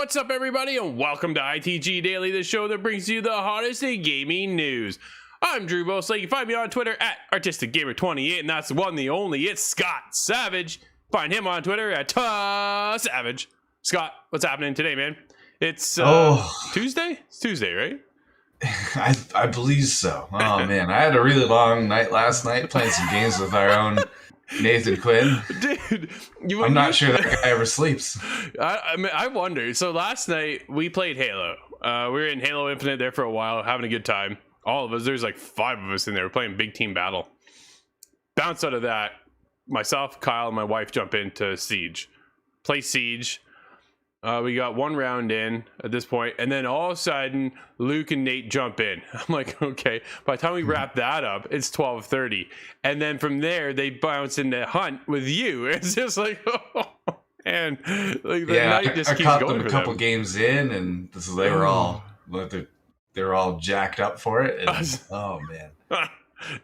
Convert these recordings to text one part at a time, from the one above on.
What's up, everybody, and welcome to ITG Daily, the show that brings you the hottest in gaming news. I'm Drew Bosley. You can find me on Twitter at ArtisticGamer28, and that's the one, the only. It's Scott Savage. Find him on Twitter at Savage. Scott, what's happening today, man? It's Tuesday? It's Tuesday, right? I believe so. Oh, man. I had a really long night last night playing some games with our own Nathan Quinn. Dude, I'm not sure that guy ever sleeps. I wonder. So last night we played Halo. We were in Halo Infinite there for a while, having a good time. All of us, there's like 5 of us in there playing big team battle. Bounce out of that, myself, Kyle, and my wife jump into Siege. Play Siege. We got 1 round in at this point, and then all of a sudden, Luke and Nate jump in. I'm like, okay. By the time we wrap that up, it's 12:30, and then from there they bounce into Hunt with you. It's just like, oh, and like the night just keeps going. I caught them a couple games in, and they were all jacked up for it. And, oh man,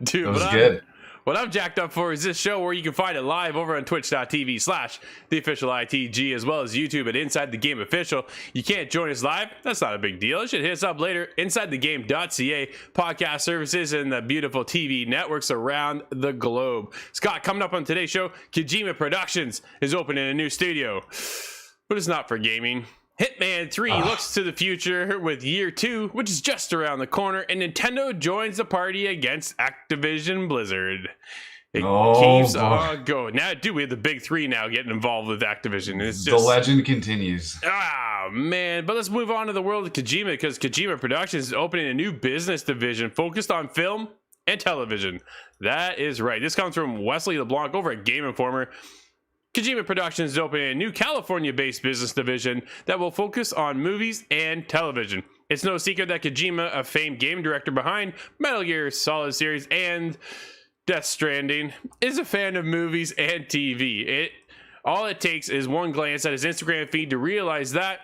dude, it was good. What I'm jacked up for is this show, where you can find it live over on twitch.tv/theofficialitg, as well as YouTube at Inside the Game Official. You can't join us live? That's not a big deal. You should hit us up later. InsideTheGame.ca, podcast services, and the beautiful TV networks around the globe. Scott, coming up on today's show, Kojima Productions is opening a new studio, but it's not for gaming. Hitman 3 looks to the future with year 2, which is just around the corner, and Nintendo joins the party against Activision Blizzard. It keeps on going. Now, dude, we have the big 3 now getting involved with Activision. It's just, the legend continues. Ah, man. But let's move on to the world of Kojima, because Kojima Productions is opening a new business division focused on film and television. That is right. This comes from Wesley LeBlanc over at Game Informer. Kojima Productions is opening a new California-based business division that will focus on movies and television. It's no secret that Kojima, a famed game director behind Metal Gear Solid series and Death Stranding, is a fan of movies and TV. All it takes is one glance at his Instagram feed to realize that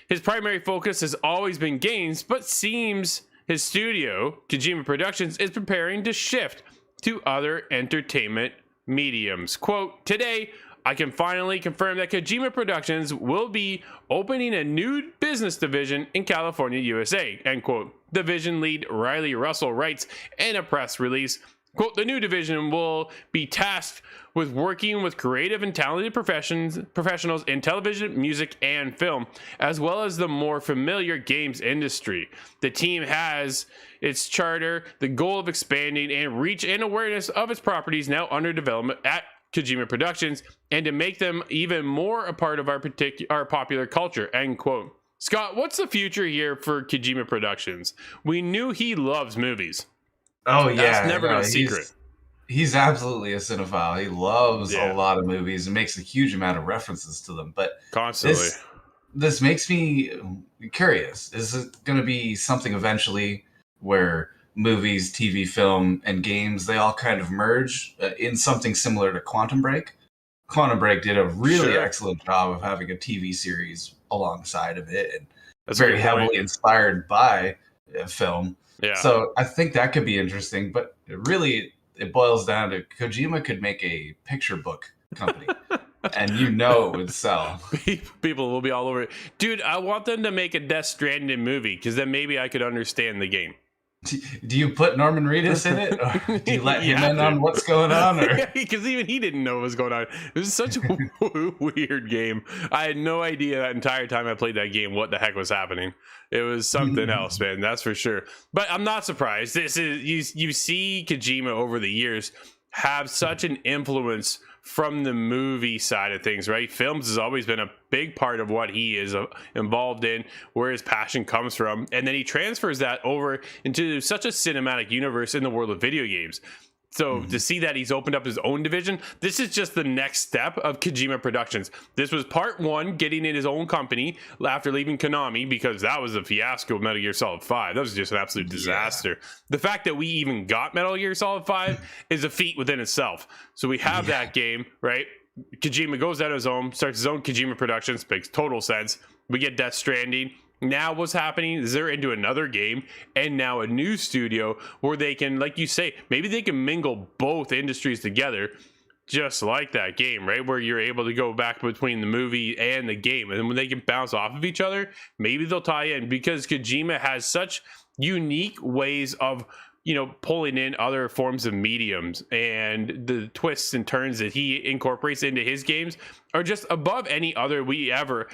his primary focus has always been games, but seems his studio, Kojima Productions, is preparing to shift to other entertainment mediums. Quote, "Today, I can finally confirm that Kojima Productions will be opening a new business division in California, USA," end quote. Division lead Riley Russell writes in a press release, quote, "The new division will be tasked with working with creative and talented professionals in television, music, and film, as well as the more familiar games industry. The team has its charter, the goal of expanding and reach and awareness of its properties now under development at Kojima Productions, and to make them even more a part of our popular culture," end quote. Scott, what's the future here for Kojima Productions? We knew he loves movies. Oh, yeah. That's never a secret. He's absolutely a cinephile. He loves a lot of movies and makes a huge amount of references to them. But constantly. This makes me curious. Is it going to be something eventually where movies, TV, film, and games, they all kind of merge in something similar to Quantum Break? Quantum Break did a really excellent job of having a TV series alongside of it, and that's very heavily inspired by film. Yeah. So I think that could be interesting, but it boils down to Kojima could make a picture book company. And it would sell. People will be all over it. Dude, I want them to make a Death Stranding movie, because then maybe I could understand the game. Do you put Norman Reedus in it? Or do you let him in on what's going on? Because even he didn't know what was going on. It was such a weird game. I had no idea that entire time I played that game what the heck was happening. It was something else, man. That's for sure. But I'm not surprised. This is you see Kojima over the years have such an influence from the movie side of things, right? Films has always been a big part of what he is involved in, where his passion comes from, and then he transfers that over into such a cinematic universe in the world of video games. So to see that he's opened up his own division, this is just the next step of Kojima Productions. This was part 1, getting in his own company after leaving Konami, because that was a fiasco of Metal Gear Solid 5. That was just an absolute disaster. The fact that we even got Metal Gear Solid 5 is a feat within itself. So we have that game, right? Kojima goes out on his own, starts his own Kojima Productions, makes total sense. We get Death Stranding. Now what's happening is they're into another game and now a new studio where they can, like you say, maybe they can mingle both industries together just like that game, right? Where you're able to go back between the movie and the game. And when they can bounce off of each other, maybe they'll tie in, because Kojima has such unique ways of, you know, pulling in other forms of mediums, and the twists and turns that he incorporates into his games are just above any other we ever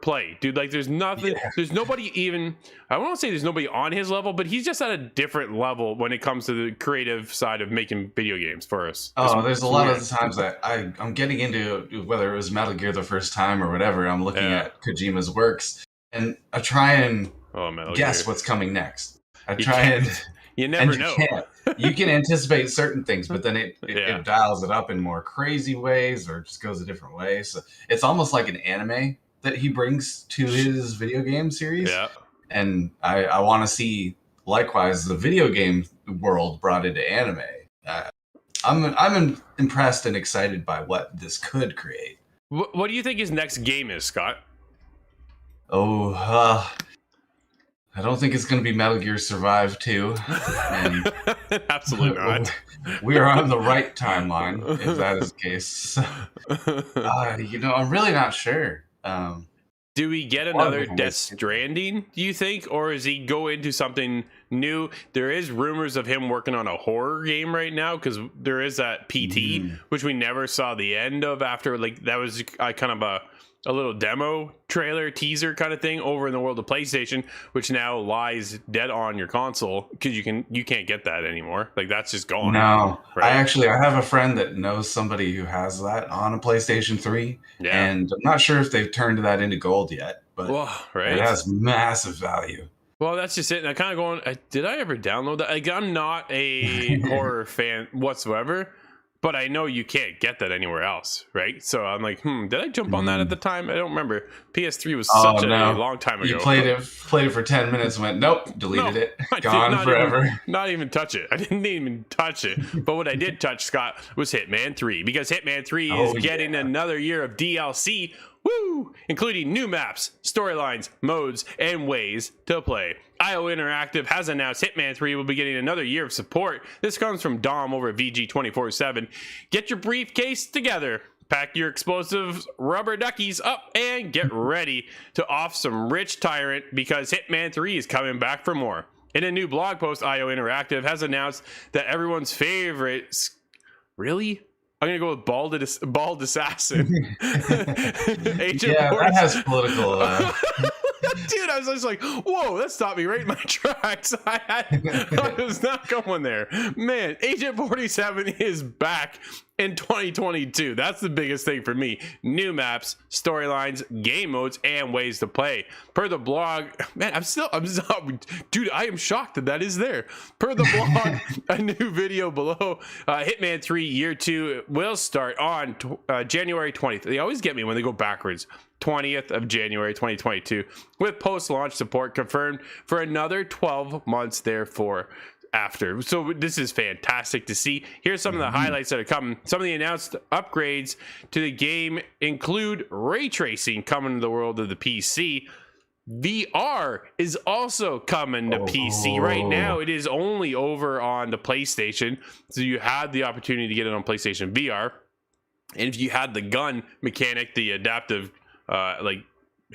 play, dude. Like, there's nothing, there's nobody even, I won't say there's nobody on his level, but he's just at a different level when it comes to the creative side of making video games for us. There's a lot of the times that I'm getting into, whether it was Metal Gear the first time or whatever, I'm looking at Kojima's works, and I try and guess what's coming next. I try and you never know. You can anticipate certain things, but then it dials it up in more crazy ways, or just goes a different way. So it's almost like an anime that he brings to his video game series. Yeah. And I want to see, likewise, the video game world brought into anime. I'm impressed and excited by what this could create. What do you think his next game is, Scott? I don't think it's going to be Metal Gear Survive 2. And absolutely not. We are on the right timeline, if that is the case. You know, I'm really not sure. Do we get another Death Stranding, do you think? Or is he go into something new? There is rumors of him working on a horror game right now, because there is that PT, which we never saw the end of after, like, that was kind of a little demo trailer teaser kind of thing over in the world of PlayStation, which now lies dead on your console, because you can't get that anymore. Like, that's just gone. No, right? I have a friend that knows somebody who has that on a PlayStation 3, and I'm not sure if they've turned that into gold yet, but it has massive value. Well, that's just it. And I kind of going, did I ever download that? Like, I'm not a horror fan whatsoever, but I know you can't get that anywhere else, right? So I'm like, did I jump on that at the time? I don't remember. PS3 was such a long time ago. You played it for 10 minutes and went, nope, deleted it. Gone forever. Not even touch it. I didn't even touch it. But what I did touch, Scott, was Hitman 3. Because Hitman 3 is getting another year of DLC, including new maps, storylines, modes, and ways to play. IO Interactive has announced Hitman 3 will be getting another year of support. This comes from Dom over at VG247. Get your briefcase together, pack your explosive rubber duckies up, and get ready to off some rich tyrant, because Hitman 3 is coming back for more. In a new blog post, IO Interactive has announced that everyone's favorite... Really? I'm going to go with Bald Assassin. Agent that has political... Dude, I was just like, whoa, that stopped me right in my tracks. I was not going there. Man, Agent 47 is back in 2022. That's the biggest thing for me. New maps, storylines, game modes, and ways to play. Per the blog, man, dude, I am shocked that is there. Per the blog, a new video below, Hitman 3 Year 2 will start on January 20th. They always get me when they go backwards. 20th of January 2022, with post-launch support confirmed for another 12 months therefore after. So this is fantastic to see. Here's some of the highlights that are coming. Some of the announced upgrades to the game include ray tracing coming to the world of the PC. VR is also coming to PC. Right now it is only over on the PlayStation, so you had the opportunity to get it on PlayStation VR. And if you had the gun mechanic, the adaptive like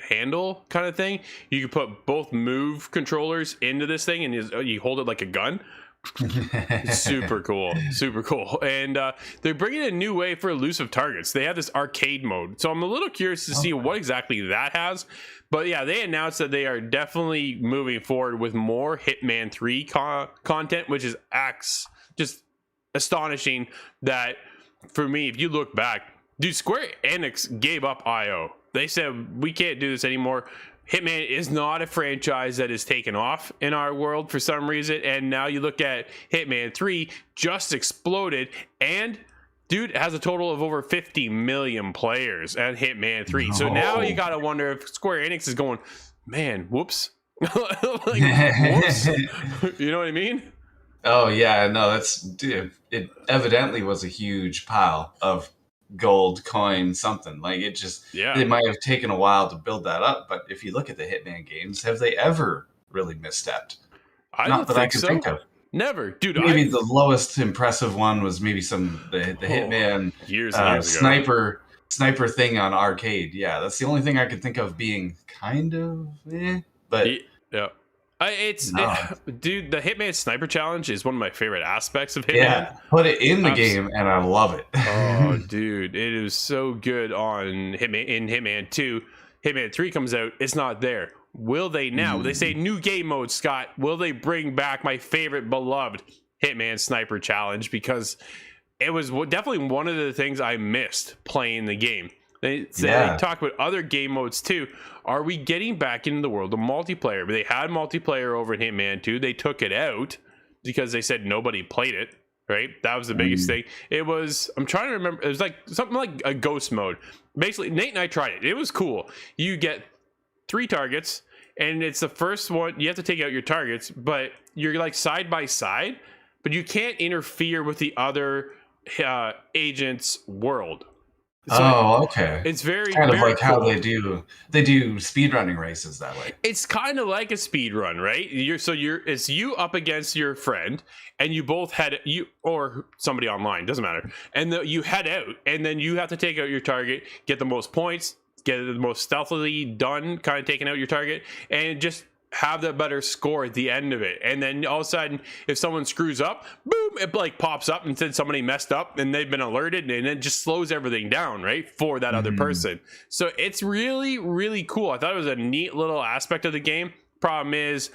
handle kind of thing, you could put both move controllers into this thing, and you hold it like a gun. Super cool. And they're bringing a new way for elusive targets. They have this arcade mode, so I'm a little curious to see what exactly that has. But yeah, they announced that they are definitely moving forward with more Hitman 3 content, which is just astonishing. That for me, if you look back, dude, Square Enix gave up IO. They said, we can't do this anymore. Hitman is not a franchise that is taken off in our world for some reason. And now you look at Hitman 3, just exploded. And, dude, it has a total of over 50 million players at Hitman 3. No. So now you got to wonder if Square Enix is going, man, whoops. Whoops. You know what I mean? Oh, yeah. No, it evidently was a huge pile of gold coin something. Like, it might have taken a while to build that up, but if you look at the Hitman games, have they ever really misstepped? I don't think so. Never, dude. Maybe the lowest impressive one was maybe the Hitman years and years ago. sniper thing on arcade. Yeah, that's the only thing I could think of being kind of but Yeah. no. Dude, the Hitman Sniper Challenge is one of my favorite aspects of Hitman. Yeah, put it in the game and I love it. Oh, dude, it is so good on Hitman 2. Hitman 3 comes out, it's not there. Will they now? They say new game mode, Scott. Will they bring back my favorite beloved Hitman Sniper Challenge? Because it was definitely one of the things I missed playing the game. They talk about other game modes too. Are we getting back into the world of multiplayer? They had multiplayer over in Hitman 2. They took it out because they said nobody played it, right? That was the biggest thing. It was, I'm trying to remember, it was like something like a ghost mode. Basically, Nate and I tried it. It was cool. You get 3 targets, and it's the first one. You have to take out your targets, but you're like side by side, but you can't interfere with the other agent's world. So okay. It's very kind of very like cool. how they do speedrunning races that way. It's kind of like a speed run, right? It's you up against your friend, and you both you or somebody online, doesn't matter. And you head out, and then you have to take out your target, get the most points, get it the most stealthily done, kind of taking out your target, and just have the better score at the end of it. And then all of a sudden, if someone screws up, boom, it like pops up and said somebody messed up and they've been alerted, and it just slows everything down, right, for that other person. So it's really, really cool. I thought it was a neat little aspect of the game. Problem is,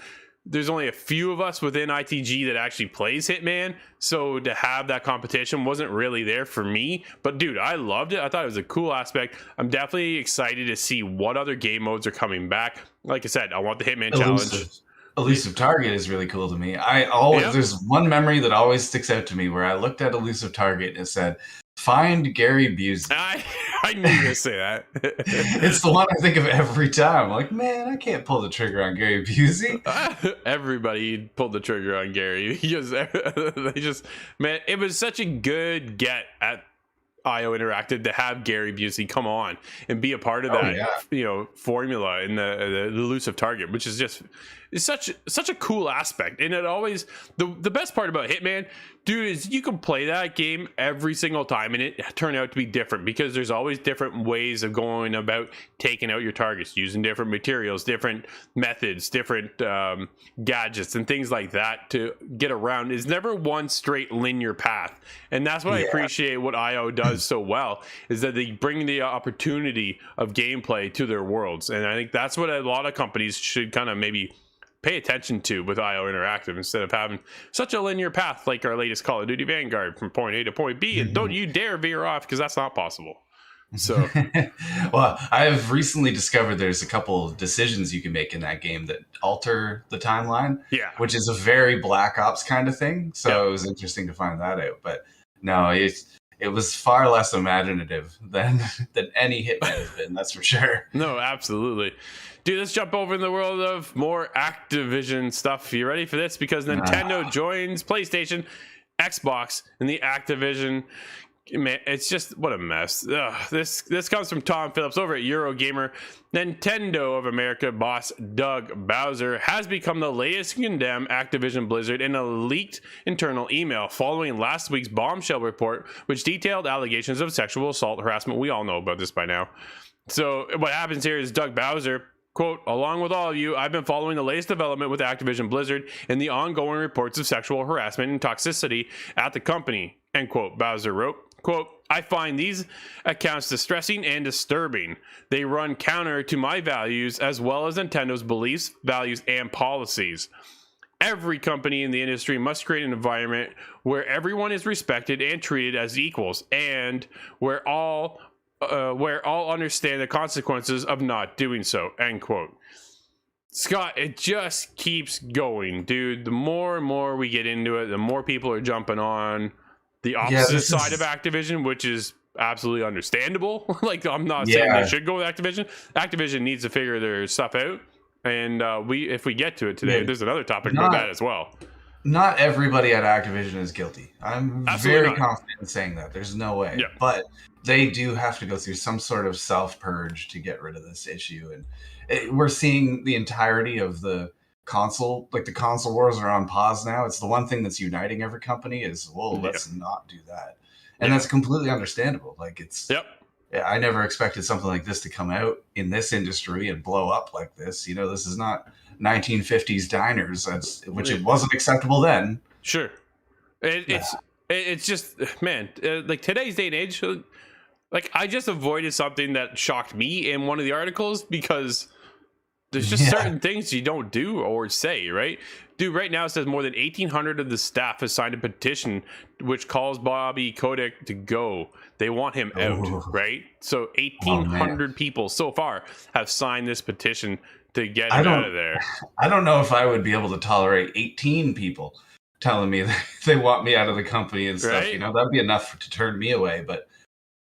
there's only a few of us within ITG that actually plays Hitman, so to have that competition wasn't really there for me. But dude, I loved it. I thought it was a cool aspect. I'm definitely excited to see what other game modes are coming back. Like I said, I want the Hitman challenge. Elusive Target is really cool to me. There's one memory that always sticks out to me where I looked at Elusive Target and it said, "Find Gary Busey." I knew you were gonna say that. It's the one I think of every time. Like, man, I can't pull the trigger on Gary Busey. Everybody pulled the trigger on Gary because man, it was such a good get at IO Interactive to have Gary Busey come on and be a part of that, formula in the elusive target, which is just such a cool aspect. And it always the best part about Hitman, dude, is you can play that game every single time and it turn out to be different because there's always different ways of going about taking out your targets, using different materials, different methods, different gadgets and things like that to get around. It's never one straight linear path. And that's what I appreciate what IO does so well, is that they bring the opportunity of gameplay to their worlds. And I think that's what a lot of companies should kind of maybe pay attention to with IO Interactive, instead of having such a linear path like our latest Call of Duty Vanguard from point A to point B. And don't you dare veer off, because that's not possible. So well, I've recently discovered there's a couple of decisions you can make in that game that alter the timeline, which is a very Black Ops kind of thing. So it was interesting to find that out. But no, it was far less imaginative than any Hitman has been, that's for sure. No, absolutely. Dude, let's jump over in the world of more Activision stuff. You ready for this? Because Nintendo joins PlayStation, Xbox, and the Activision. Man, it's just, what a mess. Ugh, this comes from Tom Phillips over at Eurogamer. Nintendo of America boss Doug Bowser has become the latest to condemn Activision Blizzard in a leaked internal email following last week's bombshell report, which detailed allegations of sexual assault harassment. We all know about this by now. So what happens here is Doug Bowser, quote, "Along with all of you, I've been following the latest development with Activision Blizzard and the ongoing reports of sexual harassment and toxicity at the company," end quote. Bowser wrote, quote, "I find these accounts distressing and disturbing. They run counter to my values as well as Nintendo's beliefs, values, and policies. Every company in the industry must create an environment where everyone is respected and treated as equals, and where all understand the consequences of not doing so," end quote. Scott, it just keeps going, dude. The more and more we get into it, the more people are jumping on the opposite side of Activision, which is absolutely understandable. Like, I'm not saying they should go with Activision. Activision needs to figure their stuff out. And if we get to it today, there's another topic about that as well. Not everybody at Activision is guilty. I'm very confident in saying that. There's no way. Yeah. But they do have to go through some sort of self-purge to get rid of this issue. And we're seeing the entirety of the the console wars are on pause now. It's the one thing that's uniting every company is, well, let's not do that. And that's completely understandable. Like I never expected something like this to come out in this industry and blow up like this. You know, this is not 1950s diners, which it wasn't acceptable then. Sure. It's just, man, like today's day and age, like I just avoided something that shocked me in one of the articles because there's just certain things you don't do or say, right? Dude, right now it says more than 1,800 of the staff has signed a petition which calls Bobby Kotick to go. They want him out, right? So 1,800 people so far have signed this petition to get him out of there. I don't know if I would be able to tolerate 18 people telling me that they want me out of the company and stuff. Right? You know, that'd be enough to turn me away. But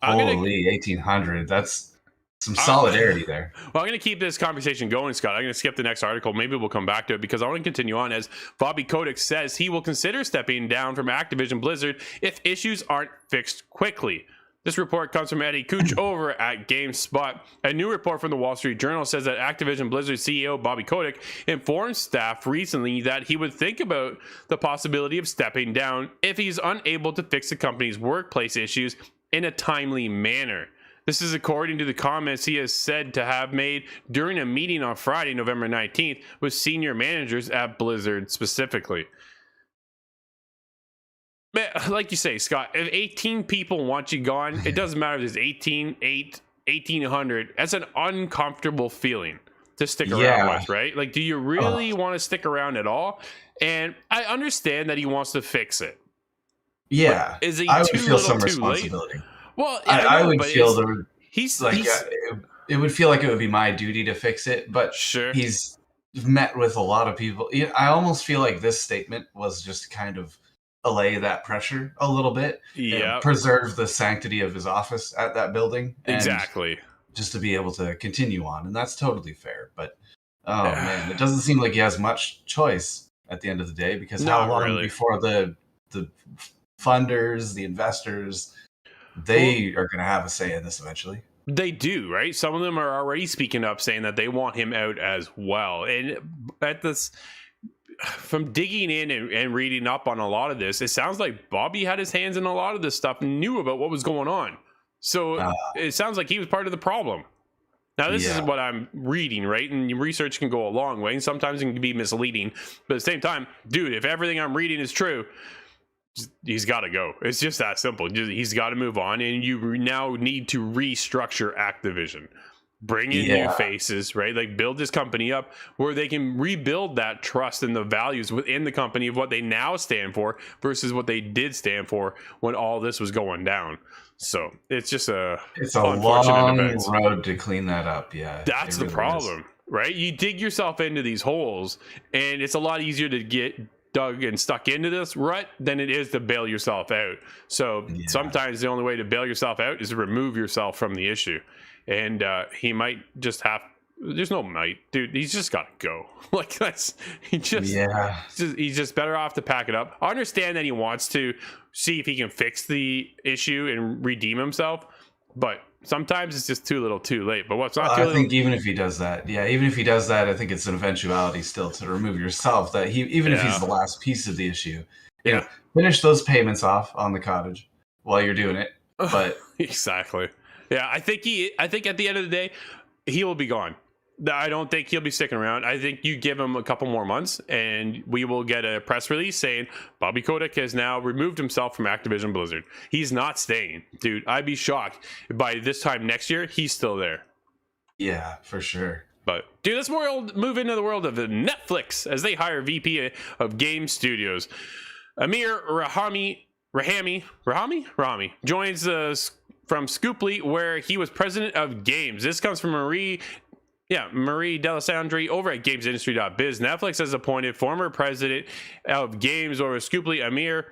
holy, 1,800, that's some solidarity there. Well, I'm going to keep this conversation going, Scott. I'm going to skip the next article. Maybe we'll come back to it because I want to continue on. As Bobby Kotick says, he will consider stepping down from Activision Blizzard if issues aren't fixed quickly. This report comes from Eddie Cooch over at GameSpot. A new report from the Wall Street Journal says that Activision Blizzard CEO Bobby Kotick informed staff recently that he would think about the possibility of stepping down if he's unable to fix the company's workplace issues in a timely manner. This is according to the comments he has said to have made during a meeting on Friday, November 19th, with senior managers at Blizzard specifically. Like you say, Scott, if 18 people want you gone, it doesn't matter if there's 1,800. That's an uncomfortable feeling to stick around with, right? Like, do you really want to stick around at all? And I understand that he wants to fix it. Yeah. Is he I would too feel little, some too responsibility. late? Well, I would feel it would feel like it would be my duty to fix it, but he's met with a lot of people. I almost feel like this statement was just kind of allay that pressure a little bit, preserve the sanctity of his office at that building, exactly, just to be able to continue on, and that's totally fair. But man, it doesn't seem like he has much choice at the end of the day, because how long before the funders, the investors, they are going to have a say in this eventually? They do, right? Some of them are already speaking up, saying that they want him out as well. And at this, from digging in and reading up on a lot of this, it sounds like Bobby had his hands in a lot of this stuff and knew about what was going on. So it sounds like he was part of the problem. Now, this is what I'm reading, right? And research can go a long way, and sometimes it can be misleading. But at the same time, dude, if everything I'm reading is true, he's got to go. It's just that simple. He's got to move on, and you now need to restructure Activision. Bring in new faces, right? Like, build this company up where they can rebuild that trust and the values within the company of what they now stand for versus what they did stand for when all this was going down. So it's just it's a long road to clean that up. Yeah, that's the problem, right? You dig yourself into these holes, and it's a lot easier to get dug and stuck into this rut than it is to bail yourself out. So sometimes the only way to bail yourself out is to remove yourself from the issue. And he might just have, there's no might, dude, he's just got to go. Like, he's just better off to pack it up. I understand that he wants to see if he can fix the issue and redeem himself, but sometimes it's just too little too late. But what's not too little, I think even if he does that, I think it's an eventuality still to remove yourself, that even if he's the last piece of the issue, you know, finish those payments off on the cottage while you're doing it. But exactly. Yeah, I think at the end of the day, he will be gone. I don't think he'll be sticking around. I think you give him a couple more months, and we will get a press release saying Bobby Kotick has now removed himself from Activision Blizzard. He's not staying, dude. I'd be shocked if by this time next year he's still there. Yeah, for sure. But dude, let's move into the world of Netflix as they hire VP of Game Studios. Amir Rahami joins us from Scooply, where he was president of games. This comes from Marie Delisandre over at gamesindustry.biz. Netflix has appointed former president of games over Scooply, Amir,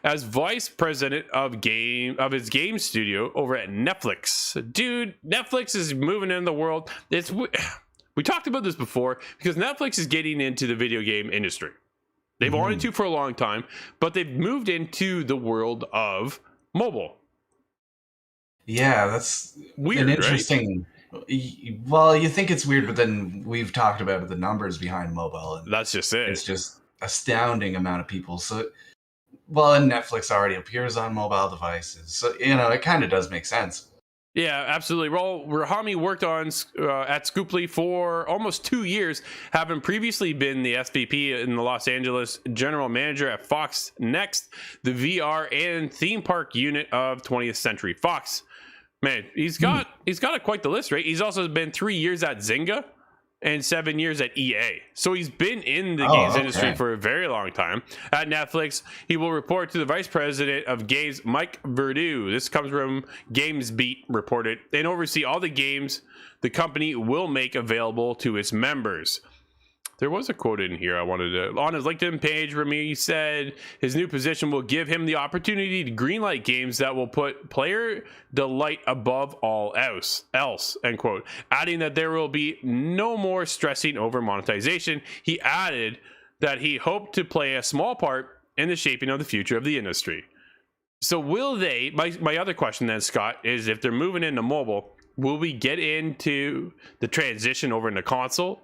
as vice president of its game studio over at Netflix. Dude, Netflix is moving in the world. We talked about this before, because Netflix is getting into the video game industry. They've wanted to for a long time, but they've moved into the world of mobile. Yeah, that's weird, an interesting Well, you think it's weird, but then we've talked about the numbers behind mobile, and That's just it. it's just astounding amount of people. So, well, and Netflix already appears on mobile devices, so it kind of does make sense. Yeah, absolutely. Well, Rahami worked on at Scooply for almost 2 years, having previously been the SVP in the Los Angeles general manager at Fox Next, the VR and theme park unit of 20th Century Fox. Man, he's got quite the list, right? He's also been 3 years at Zynga and 7 years at EA. So he's been in the games industry for a very long time. At Netflix, he will report to the vice president of games, Mike Verdu. This comes from GamesBeat reported, and oversee all the games the company will make available to its members. There was a quote in here I wanted to... On his LinkedIn page, Rami said his new position will give him the opportunity to greenlight games that will put player delight above all else, end quote. Adding that there will be no more stressing over monetization. He added that he hoped to play a small part in the shaping of the future of the industry. So will they... My other question then, Scott, is if they're moving into mobile, will we get into the transition over into console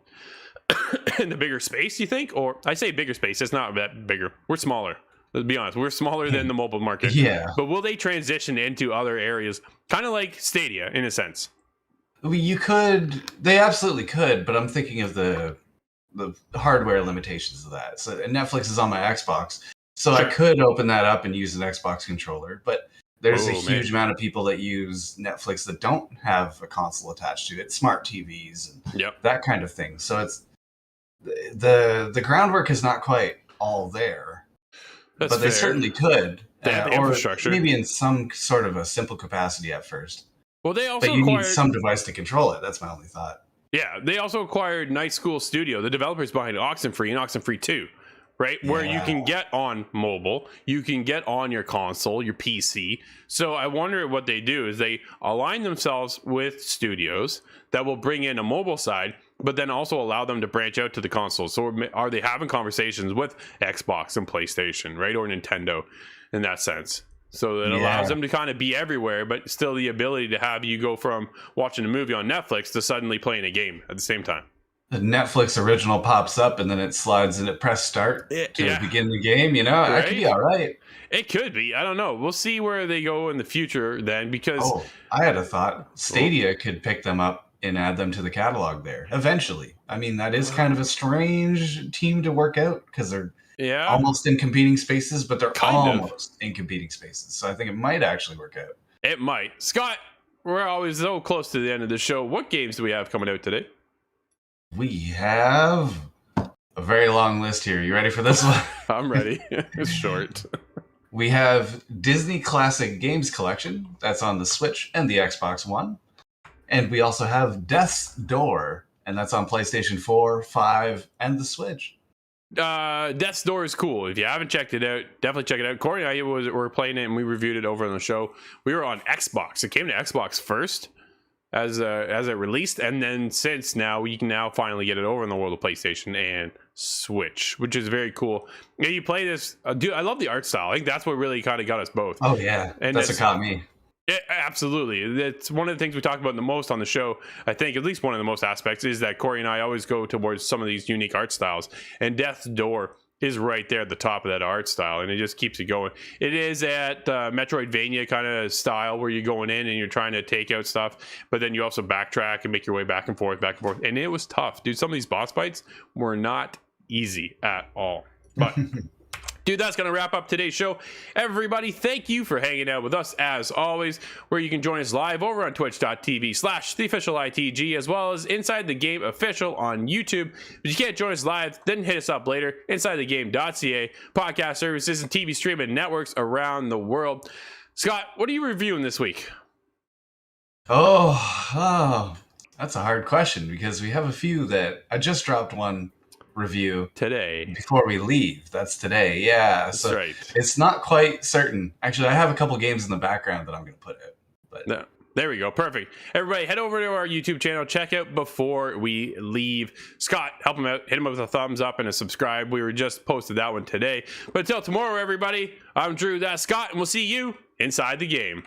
in the bigger space, you think? Or I say bigger space, it's not that bigger. We're smaller. Let's be honest. We're smaller than the mobile market. Yeah. But will they transition into other areas? Kind of like Stadia, in a sense. They absolutely could, but I'm thinking of the hardware limitations of that. So Netflix is on my Xbox, so sure. I could open that up and use an Xbox controller, but there's a huge amount of people that use Netflix that don't have a console attached to it, smart TVs, and that kind of thing. So it's the groundwork is not quite all there. That's but fair. They certainly could. They have the infrastructure. Maybe in some sort of a simple capacity at first. Well, they also but you need some device to control it. That's my only thought. Yeah, they also acquired Night School Studio, the developers behind Oxenfree and Oxenfree 2. Right? Yeah. Where you can get on mobile, you can get on your console, your PC. So I wonder what they do is they align themselves with studios that will bring in a mobile side, but then also allow them to branch out to the console. So are they having conversations with Xbox and PlayStation, right? Or Nintendo in that sense. So it allows them to kind of be everywhere, but still the ability to have you go from watching a movie on Netflix to suddenly playing a game at the same time. The Netflix original pops up and then it slides and it press start to begin the game. That could be all right. It could be. I don't know. We'll see where they go in the future then, because I had a thought. Stadia could pick them up and add them to the catalog there eventually. I mean, that is kind of a strange team to work out because they're almost in competing spaces, but they're almost in competing spaces. So I think it might actually work out. It might. Scott, we're always so close to the end of the show. What games do we have coming out today? We have a very long list here. You ready for this one? I'm ready. It's short. We have Disney Classic Games Collection. That's on the Switch and the Xbox One. And we also have Death's Door. And that's on PlayStation 4, 5, and the Switch. Death's Door is cool. If you haven't checked it out, definitely check it out. Corey and I were playing it and we reviewed it over on the show. We were on Xbox. It came to Xbox first. As it released, and then since now you can now finally get it over in the world of PlayStation and Switch, which is very cool. Yeah, you play this, dude. I love the art style. I think that's what really kind of got us both. Oh yeah, and that's what caught me. Absolutely, it's one of the things we talk about the most on the show. I think at least one of the most aspects is that Corey and I always go towards some of these unique art styles, and Death's Door is right there at the top of that art style, and it just keeps it going. It is at Metroidvania kind of style where you're going in and you're trying to take out stuff, but then you also backtrack and make your way back and forth, and it was tough, dude. Some of these boss fights were not easy at all, but dude, that's going to wrap up today's show. Everybody, thank you for hanging out with us as always, where you can join us live over on twitch.tv/theofficialitg, as well as Inside the Game Official on YouTube. If you can't join us live, then hit us up later. InsideTheGame.ca, podcast services, and TV streaming networks around the world. Scott, what are you reviewing this week? Oh, that's a hard question because we have a few that I just dropped one review today before we leave. That's today. Yeah. That's so right. It's not quite certain. Actually, I have a couple games in the background that I'm going to put out. But no, there we go. Perfect. Everybody head over to our YouTube channel. Check out Before We Leave. Scott, help him out. Hit him with a thumbs up and a subscribe. We were just posted that one today. But until tomorrow, everybody, I'm Drew. That's Scott, and we'll see you inside the game.